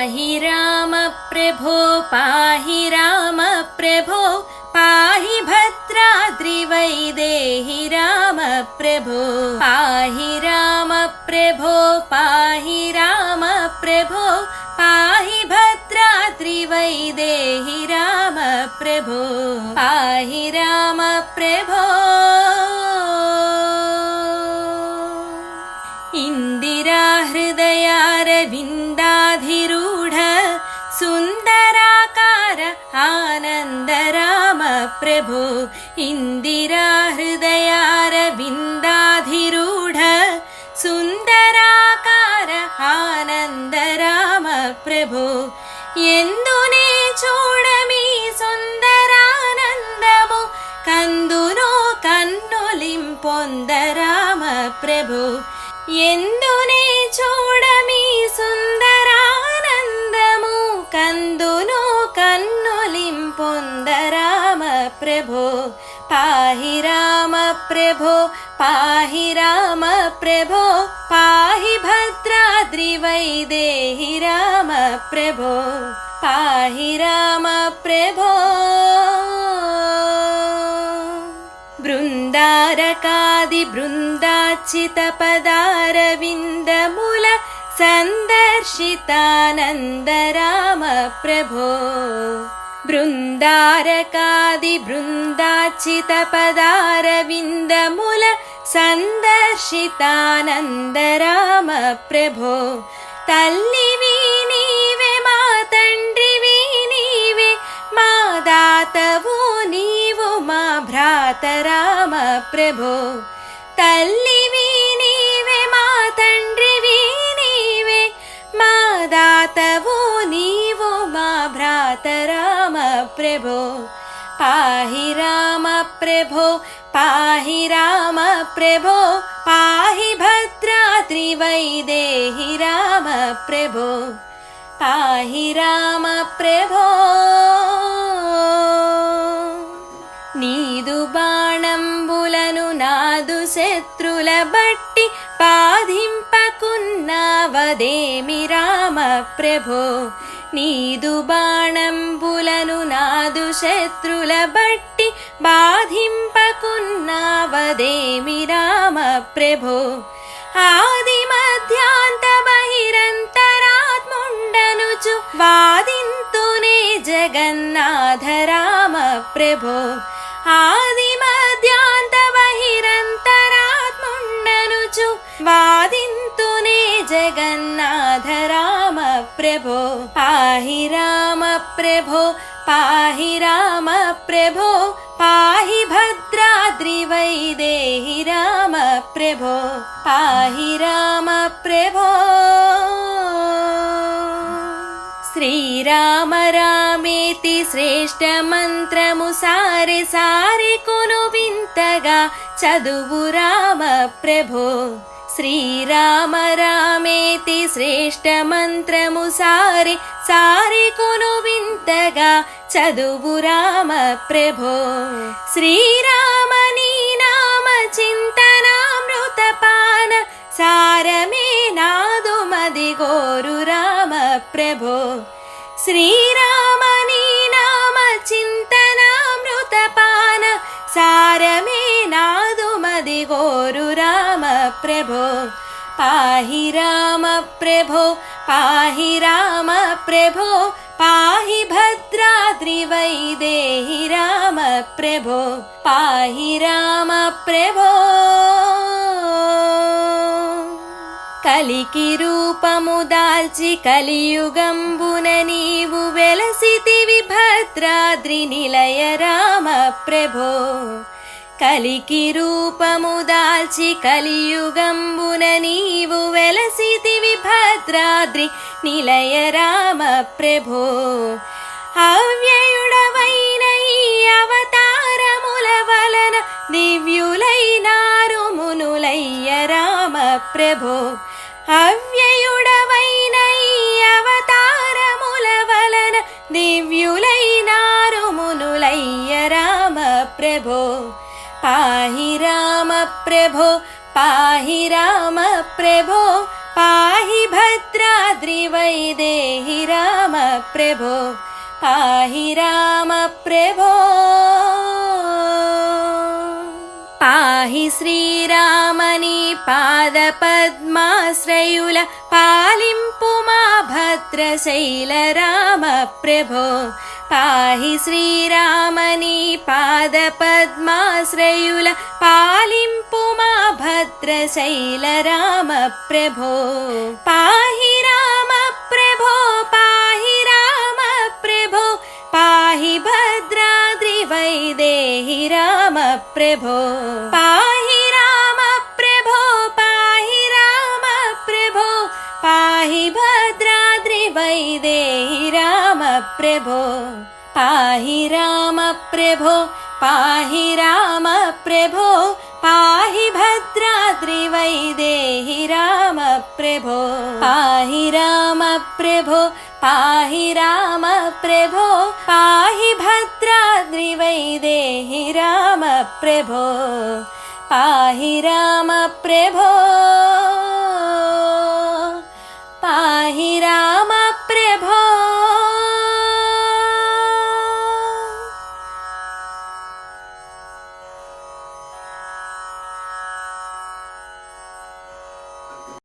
पाहि राम प्रभो पाहि राम प्रभो पाहि भद्राद्रिवैदेहि राम प्रभो पाहि राम प्रभो पाहि राम प्रभो पाहि भद्राद्रिवैदेहि राम प्रभो पाहि राम प्रभो इंदिरा हृदयारविन्दाधिरूढ सुन्दराकार आनन्द राम प्रभो इंदिरा हृदयारविन्दाधिरूढ सुन्दराकार आनन्द राम प्रभो ఎందునే చూడమి సుందరానందము కందునో కన్నులింపొంద రామ ప్రభు ఎందునే చూడమి సుందరానందము కందునో కన్నులింపొంద రామ ప్రభు పాహి రామ ప్రభు పాహి రామ ప్రభు పాహి భద్రాద్రివైదేహి రామ ప్రభు పాహి రామ ప్రభు బృందారకాది బృందాచిత పదారవిందముల సందర్శితానంద రామ ప్రభో బృందారకాది బృందాచిత పదారవిందముల సందర్శితానంద రామ ప్రభో తల్లివి నీవే మా తండ్రివి నీవే మా దాతవు నీవు మా భ్రాత రామ ప్రభో తల్లివి నీవే మా తండ్రివి నీవే మా దాతవు నీవు మా భ్రాత రామ ప్రభో పాహి రామ ప్రభో పాహి రామ ప్రభో పాహి భద్రాద్రివైదేహి రామ ప్రభో పాహి రామ ప్రభో నీదు బాణంబులను నాదు శత్రుల బట్టి బాధింపకున్నావదేమి రామ ప్రభో నీదు బాణంబులను నాదు శత్రుల బట్టి బాధింపకున్నావదేమి రామ ప్రభో ఆది మధ్యాంత బహిరంతరాత్ముండనుచు వాదింతునే జగన్నాథ రామ ప్రభో ఆది మధ్యాంత బహిరంతరాత్ముండనుచు వాదింతునే జగన్నాథ రామ ప్రభో పాహి రామ ప్రభో పాహి రామ ప్రభో పాహి భద్రాద్రివైదేహి రామ ప్రభో పాహి రామ ప్రభో శ్రీరామ రామేతి శ్రేష్ఠ మంత్రము సారె సారె కొను వింతగా చదువు రామ ప్రభో శ్రీరామ రామేతి శ్రేష్ఠ మంత్రము సారె సారె కొను వింతగా చదువు రామ ప్రభో శ్రీరామ నీ నామ చింతనామృతపాన సారమే నాదు మది గోరు రామ ప్రభో శ్రీరామ నీ నామ చింతనామృతపాన సారమే నాదు మది గోరు రామ ప్రభో పాహి రామ ప్రభో పాహి రామ ప్రభో పాహి భద్రాద్రివైదేహి రామ ప్రభో పాహి రామ ప్రభో కలికి రూపము దాల్చి కలియుగంబున నీవు వెలసితివి భద్రాద్రి నిలయ రామ ప్రభో కలికి రూపము దాల్చి కలియుగంబున నీవు వెలసితివి భద్రాద్రి నిలయ రామ ప్రభో అవ్యయుడవైన ఈ అవతారముల వలన దివ్యులైనారు మునులయ్య రామ ప్రభో అవ్యయుడవైన ఈ అవతారముల వలన దివ్యులైనారు మునులయ్య రామ ప్రభో పాహి రామ ప్రభో పాహి రామ ప్రభో పాహి భద్రాద్రి भद्राद्रिवैदेहि राम प्रभो पाहि राम प्रभो पाहि श्रीरामनी पादपद्माश्रयुल पालिंपु मा भद्रशैल राम प्रभो पाहि श्रीरामनी पादपद्माश्रयुल पालिंपु मा भद्रशैल राम प्रभो पाहि राम प्रभो पाहि राम प्रभो पाहि भद्राद्रिवैदेहि राम प्रभो पाहि राम प्रभो पाहि राम प्रभो पाहि भद्राद्रिवैदेहि राम प्रभो पाहि राम प्रभो पाहि राम प्रभो पाहि भद्राद्रिवैदेहि राम प्रभो पाहि राम प्रभो पाहि राम प्रभो पाहि भद्राद्रिवैदेहि राम प्रभो पाहि राम प्रभो।